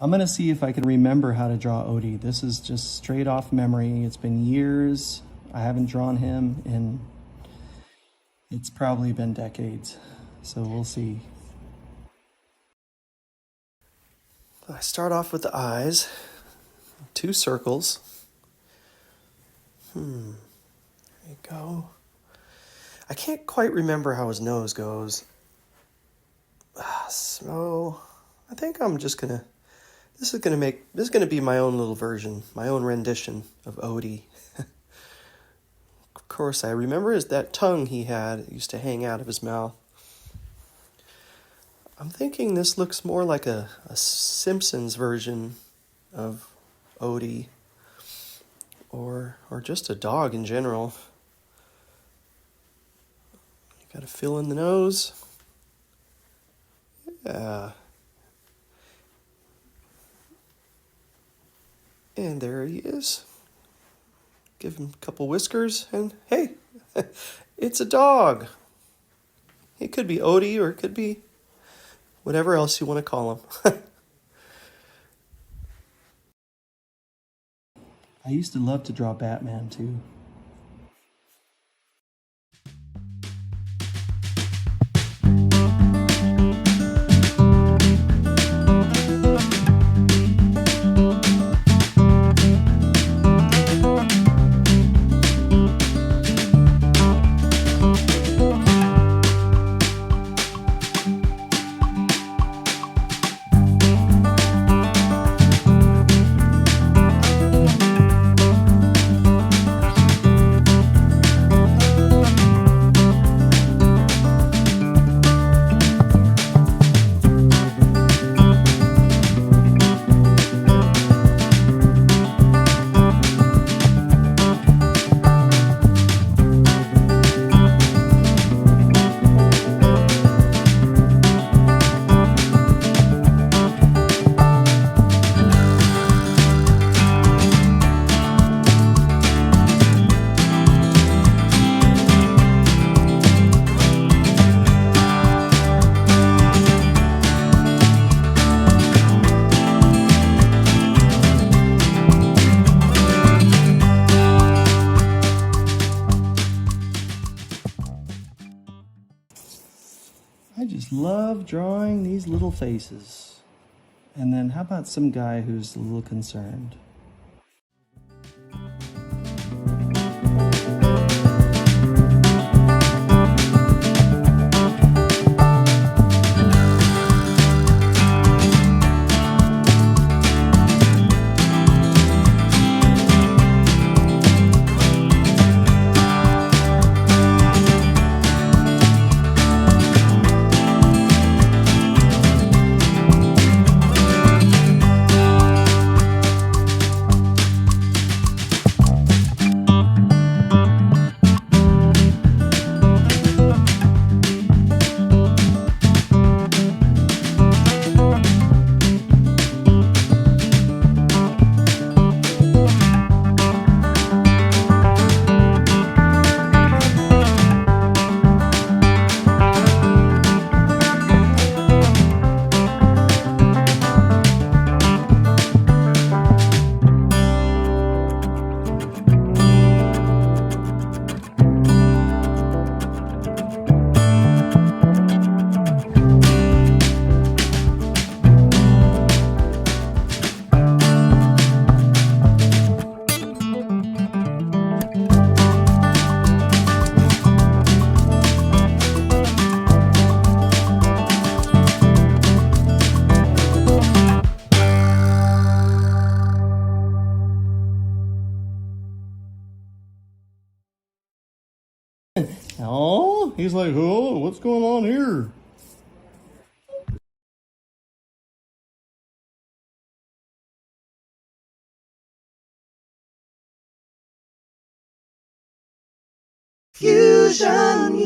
I'm gonna see if I can remember how to draw Odie. This is just straight off memory. It's been years. I haven't drawn him and it's probably been decades. So we'll see. I start off with the eyes, 2 circles. There you go. I can't quite remember how his nose goes. So I think I'm just gonna, this is gonna be my own little version, my own rendition of Odie. Of course, I remember that tongue he had. It used to hang out of his mouth. I'm thinking this looks more like a Simpsons version of Odie, or just a dog in general. You gotta fill in the nose. Yeah. And there he is. Give him a couple whiskers, and hey, it's a dog. It could be Odie, or it could be whatever else you want to call him. I used to love to draw Batman too. I just love drawing these little faces. And then how about some guy who's a little concerned? Oh, he's like, oh, what's going on here? Fusion